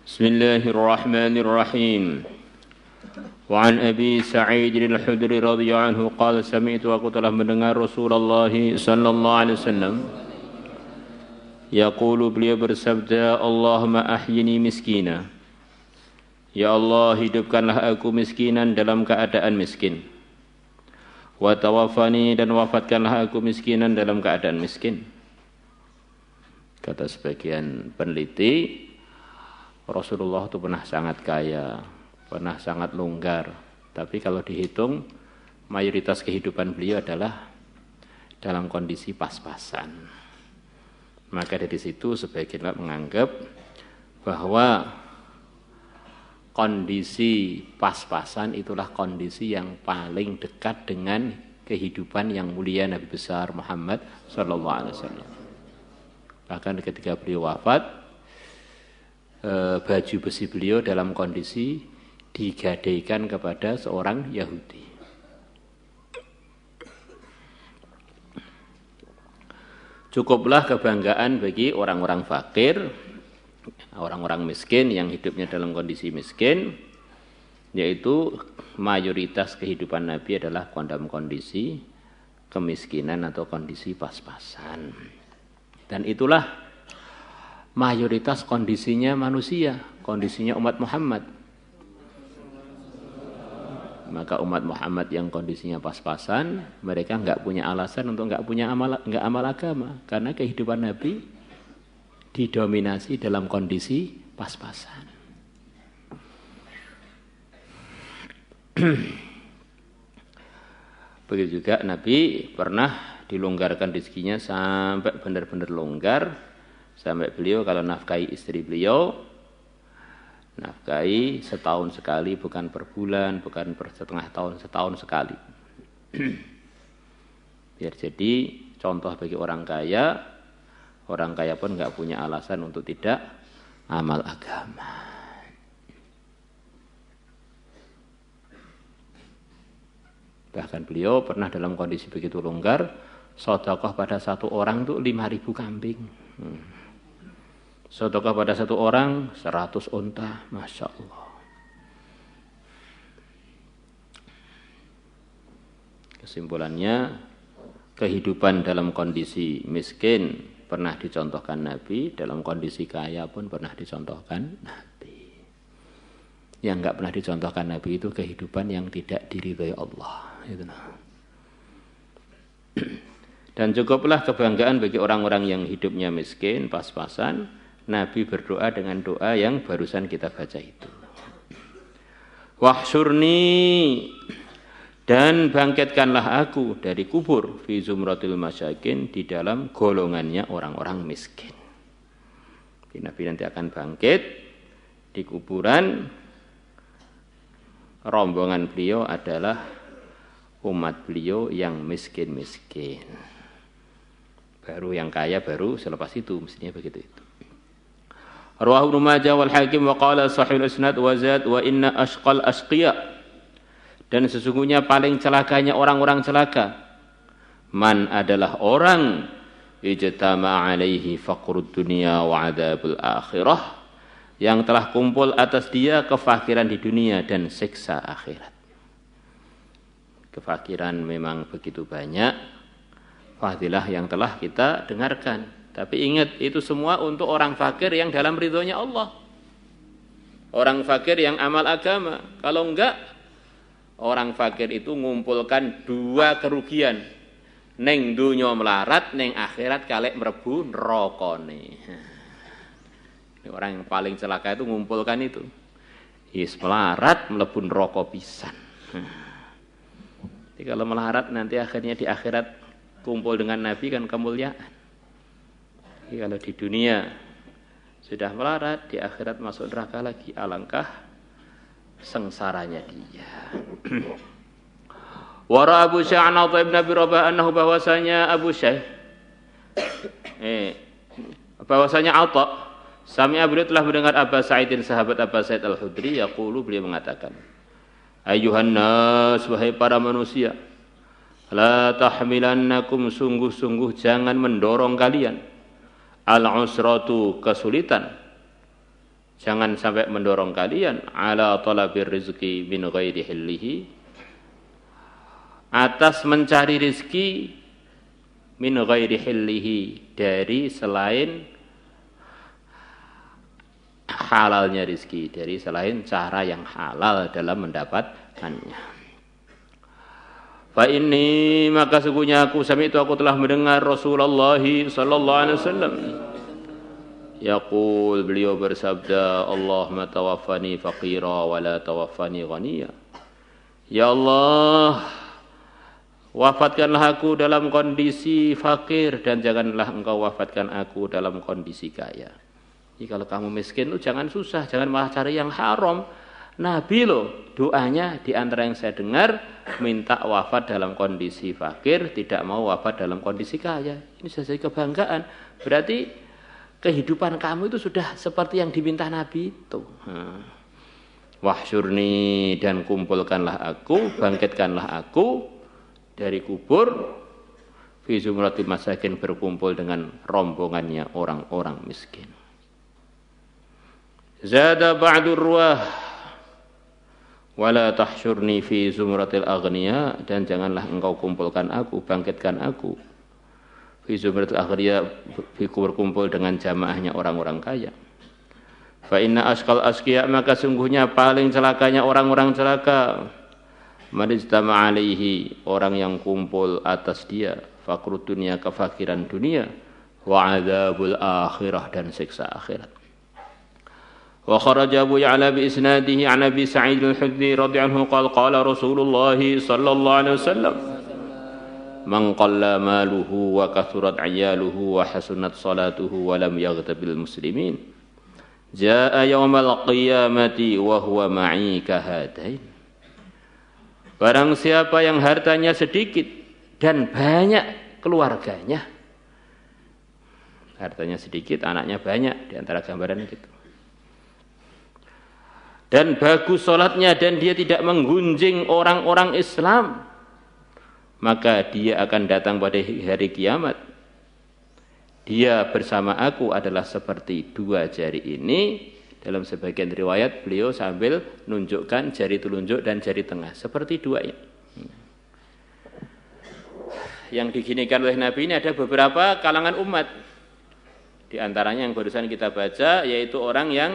Bismillahirrahmanirrahim. Wa an Abi Sa'id al-Khudri radhiyallahu anhu qala sami'tu, aku telah mendengar Rasulullah sallallahu alaihi wasallam yaqulu, beliau bersabda, Allahumma ahyini miskina, ya Allah hidupkanlah aku miskinan dalam keadaan miskin, wa tawaffani, dan wafatkanlah aku miskinan dalam keadaan miskin. Kata sebagian peneliti, Rasulullah itu pernah sangat kaya, pernah sangat longgar, tapi kalau dihitung mayoritas kehidupan beliau adalah dalam kondisi pas-pasan. Maka dari situ sebagian menganggap bahwa kondisi pas-pasan itulah kondisi yang paling dekat dengan kehidupan yang mulia Nabi besar Muhammad sallallahu alaihi wasallam. Bahkan ketika beliau wafat, baju besi beliau dalam kondisi digadaikan kepada seorang Yahudi. Cukuplah kebanggaan bagi orang-orang fakir, orang-orang miskin yang hidupnya dalam kondisi miskin, yaitu mayoritas kehidupan Nabi adalah dalam kondisi kemiskinan atau kondisi pas-pasan. Dan itulah mayoritas kondisinya manusia, kondisinya umat Muhammad. Maka umat Muhammad yang kondisinya pas-pasan, mereka enggak punya alasan untuk enggak amal agama, karena kehidupan Nabi didominasi dalam kondisi pas-pasan. Begitu juga Nabi pernah dilonggarkan rezekinya sampai benar-benar longgar. Sampai beliau kalau nafkahi istri beliau, nafkahi setahun sekali, bukan per bulan, bukan per setengah tahun, setahun sekali. Biar jadi contoh bagi orang kaya pun nggak punya alasan untuk tidak amal agama. Bahkan beliau pernah dalam kondisi begitu longgar, sedekah pada satu orang itu 5.000 kambing. Sedekah pada satu orang 100 unta, Masya Allah. Kesimpulannya, kehidupan dalam kondisi miskin pernah dicontohkan Nabi, dalam kondisi kaya pun pernah dicontohkan Nabi. Yang enggak pernah dicontohkan Nabi itu kehidupan yang tidak diridhai Allah. Dan cukuplah kebanggaan bagi orang-orang yang hidupnya miskin, pas-pasan. Nabi berdoa dengan doa yang barusan kita baca itu. Wahsyurni, dan bangkitkanlah aku dari kubur, fi zumratil masyakin, di dalam golongannya orang-orang miskin. Nabi nanti akan bangkit di kuburan, rombongan beliau adalah umat beliau yang miskin-miskin. Baru yang kaya baru selepas itu, mestinya begitu itu. Rawahu Ibnu Majah wal Hakim wa qala sahih al-isnad wa zad wa inna ashqal ashqiya, dan sesungguhnya paling celakanya orang-orang celaka, man adalah orang ijtama alaihi faqrud dunya wa adzabul akhirah, yang telah kumpul atas dia kefakiran di dunia dan siksa akhirat. Kefakiran memang begitu banyak, fadilah yang telah kita dengarkan. Tapi ingat, itu semua untuk orang fakir yang dalam ridhonya Allah. Orang fakir yang amal agama. Kalau enggak, orang fakir itu ngumpulkan dua kerugian. Neng dunya melarat, neng akhirat kalek mrebu nerakane. Orang yang paling celaka itu ngumpulkan itu. Is melarat mlebu neraka pisan. Jadi kalau melarat nanti akhirnya di akhirat kumpul dengan Nabi kan kemuliaan. Jadi kalau di dunia sudah melarat, di akhirat masuk neraka lagi, alangkah sengsaranya dia. Wara Abu Syah an Atha ibn Abi Rabah annahu, bahwasanya Abu Syah bahwasanya Atha sami'a, beliau telah mendengar Aba Sa'idin, sahabat Aba Sa'id al-Khudri, yaqulu, beliau mengatakan, Ayyuhan nas, wahai para manusia, la tahmilannakum, sungguh-sungguh jangan mendorong kalian, al-usratu, kesulitan, Jangan sampai mendorong kalian ala talabir rizki min ghairi hillihi, atas mencari rizki min ghairi hillihi, dari selain halalnya rizki, dari selain cara yang halal dalam mendapatkannya. Fa inni, maka sesungguhnya aku telah mendengar Rasulullah sallallahu alaihi wasallam yaqul, beliau bersabda, Allahumma tawaffani faqira wa la tawaffani ghaniya. Ya Allah, wafatkanlah aku dalam kondisi fakir dan janganlah engkau wafatkan aku dalam kondisi kaya. Jadi kalau kamu miskin itu jangan susah, jangan malah cari yang haram. Nabi loh doanya di antara yang saya dengar minta wafat dalam kondisi fakir, tidak mau wafat dalam kondisi kaya. Ini saya kebanggaan. Berarti kehidupan kamu itu sudah seperti yang diminta Nabi itu. Wahsyurni, dan kumpulkanlah aku, bangkitkanlah aku dari kubur, fi zumratil masakin, berkumpul dengan rombongannya orang-orang miskin. Zada ba'dur ruwah wala tahsyurni fi zumratil aghniya, dan janganlah engkau kumpulkan aku, bangkitkan aku fi zumratil aghniya, berkumpul dengan jamaahnya orang-orang kaya. Fa inna asqal asqiya, maka sungguhnya paling celakanya orang-orang celaka, man ijtama alaihi, orang yang kumpul atas dia, faqrud dunia, kefakiran dunia, wa adzabul akhirah, dan siksa akhirat. Wa kharaja Abu Ya'la bi isnadihi an Abi Sa'id al-Khudri radhiyallahu anhu qala Rasulullah sallallahu alaihi wasallam, man qalla maluhu wa kathurat 'iyaluhu wa hasunat salatuhu wa lam yaghtabil muslimin, jaa'a yaumal qiyamati wa huwa ma'i kahadain. Barang siapa yang hartanya sedikit dan banyak keluarganya, hartanya sedikit, anaknya banyak, di antara gambaran gitu, dan bagus sholatnya, dan dia tidak menggunjing orang-orang Islam, maka dia akan datang pada hari kiamat. Dia bersama aku adalah seperti dua jari ini. Dalam sebagian riwayat beliau sambil nunjukkan jari telunjuk dan jari tengah, seperti dua ini. Yang diginikan oleh Nabi ini ada beberapa kalangan umat. Di antaranya yang barusan kita baca, yaitu orang yang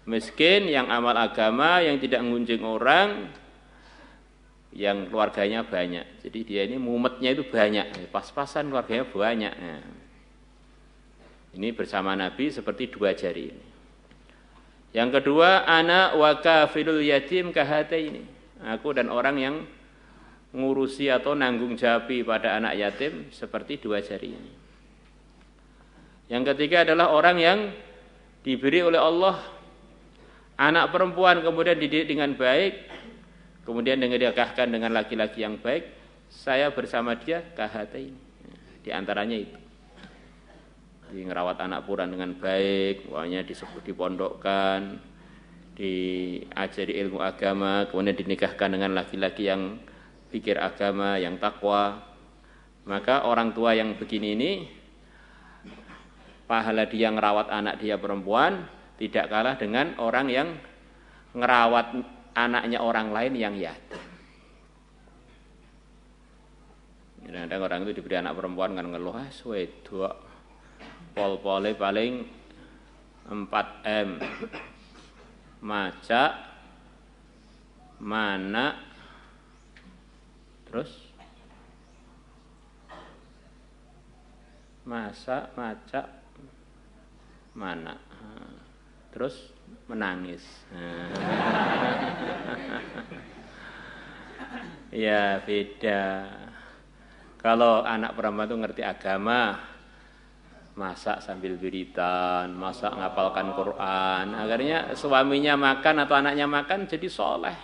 miskin, yang amal agama, yang tidak mengunjing orang, yang keluarganya banyak. Jadi dia ini mumetnya itu banyak, pas-pasan keluarganya banyak. Nah, ini bersama Nabi seperti dua jari ini. Yang kedua, ana wa kafilul yatim kahataini, aku dan orang yang ngurusi atau nanggung jawabi pada anak yatim seperti dua jari ini. Yang ketiga adalah orang yang diberi oleh Allah anak perempuan, kemudian dididik dengan baik, kemudian dinikahkan dengan laki-laki yang baik, saya bersama dia kahataini. Di antaranya itu, ngerawat anak puran dengan baik, pokoknya disebut dipondokkan, diajari ilmu agama, kemudian dinikahkan dengan laki-laki yang pikir agama, yang takwa. Maka orang tua yang begini ini, pahala dia ngerawat anak dia perempuan tidak kalah dengan orang yang ngerawat anaknya orang lain yang yatim. Kadang-kadang orang itu diberi anak perempuan kan ngeluh, wedok pol-pole paling 4M, macak, mana, terus masak, macak, mana, terus menangis. Ya beda. Kalau anak perempuan itu ngerti agama, masak sambil wiridan, masak ngapalkan Quran, akhirnya suaminya makan atau anaknya makan jadi soleh.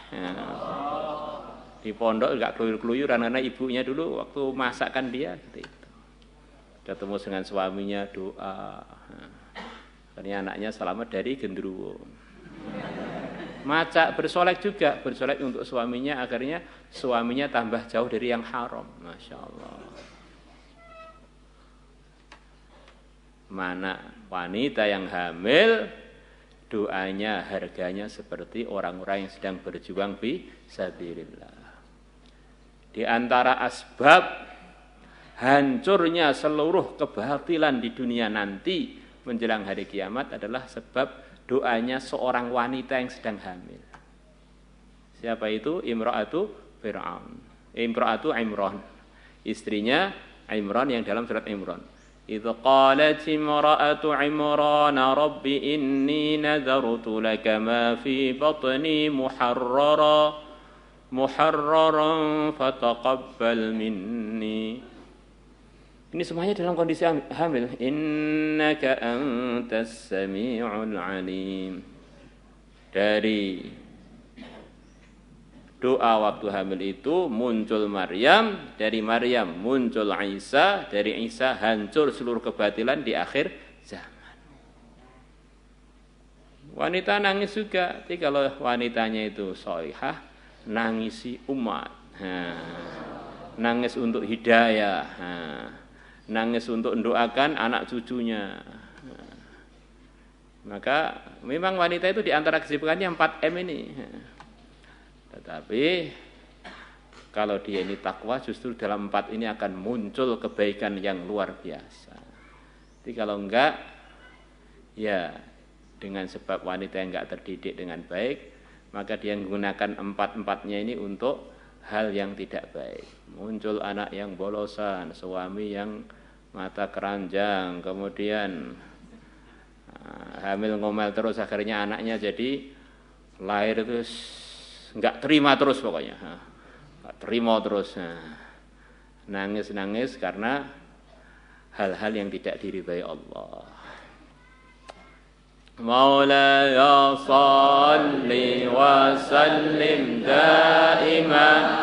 Di pondok enggak keluyur-keluyuran, karena ibunya dulu waktu masakkan dia gitu. Ketemu dengan suaminya doa, akhirnya anaknya selamat dari gendruwo. Macak bersolek juga, bersolek untuk suaminya, akhirnya suaminya tambah jauh dari yang haram. Masya Allah. Mana wanita yang hamil doanya, harganya seperti orang-orang yang sedang berjuang fi sabilillah. Di antara asbab hancurnya seluruh kebatilan di dunia nanti menjelang hari kiamat adalah sebab doanya seorang wanita yang sedang hamil. Siapa itu? Imra'atu Fir'aun. Imra'atu Imran. Istrinya Imran yang dalam surat Imran. Idz qalat imra'atu Imran rabbi inni nadartu laka ma fi batni muharraran fataqabbal minni. Ini semuanya dalam kondisi hamil. Innaka antas sami'ul alim. Dari doa waktu hamil itu muncul Maryam, dari Maryam muncul Isa, dari Isa hancur seluruh kebatilan di akhir zaman. Wanita nangis juga, tapi kalau wanitanya itu sholihah, nangisi umat. Nangis untuk hidayah. Nangis untuk mendoakan anak cucunya. Maka memang wanita itu di antara kesibukannya 4M ini. Tetapi kalau dia ini takwa, justru dalam 4 ini akan muncul kebaikan yang luar biasa. Jadi kalau enggak, ya dengan sebab wanita yang enggak terdidik dengan baik, maka dia menggunakan 4-4-nya ini untuk hal yang tidak baik. Muncul anak yang bolosan, suami yang mata keranjang, kemudian hamil ngomel terus, akhirnya anaknya jadi lahir terus nggak terima terus pokoknya, nggak terima terus, nangis karena hal-hal yang tidak diridhai Allah. Maulaya salli wa sallim daiman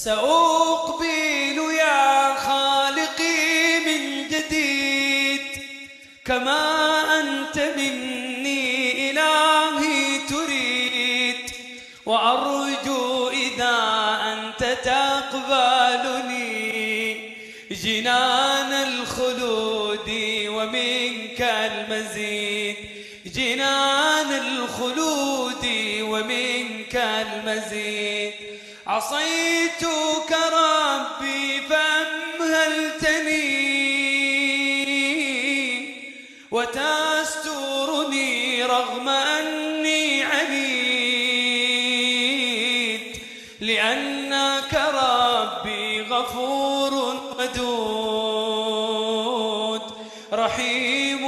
سأقبل يا خالقي من جديد كما أنت مني إلهي تريد، وأرجو إذا أنت تقبلني جنان الخلود ومنك المزيد، جنان الخلود ومنك المزيد. عصيتك ربي فأمهلتني وتسترني رغم أني عنيد، لأنك ربي غفور ودود رحيم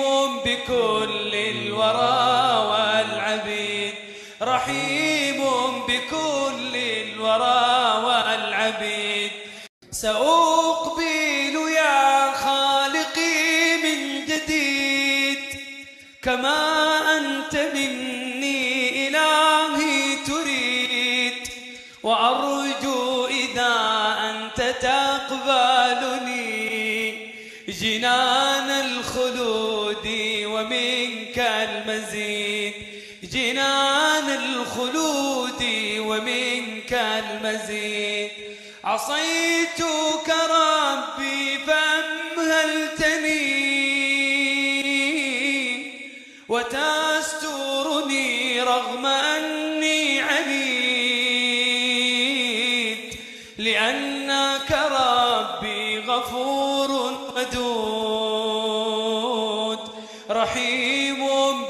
بكل الورى والعبيد، رحيم بكل الورى والعبيد. سأقبل يا خالقي من جديد كما أنت مني إلهي تريد، وأرجو إذا أنت تقبلني جنان الخلود ومنك المزيد، جنان الخلود ومنك المزيد. عصيتك ربي فأمهلتني وتسترني رغم أني عنيد، لأنك ربي غفور ودود رحيم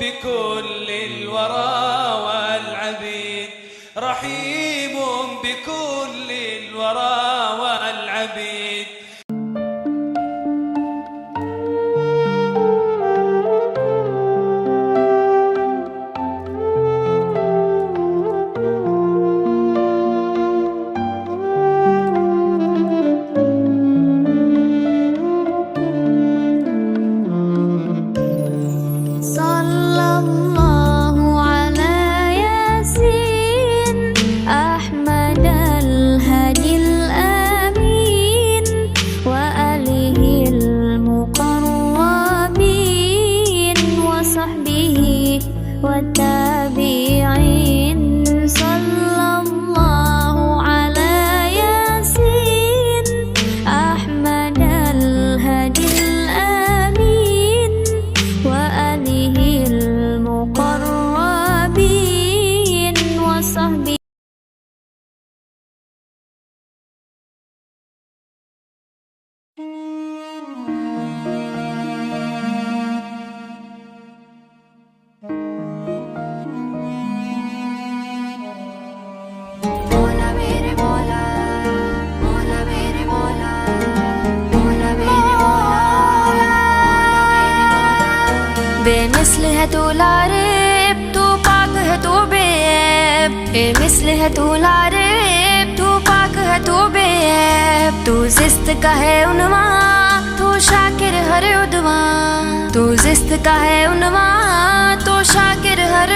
بكل الورى والعبيد، رحيم بكل الورى والعبيد. बेमिसल है तू लारिब, तू पाक है तू बेऐब। बेमिसल है तू लारिब, तू पाक है तू बेऐब। तू जिस्त का है उन्वा, तू शाकिर हर उद्वा। तू जिस्त का है उन्वा, तू शाकिर हर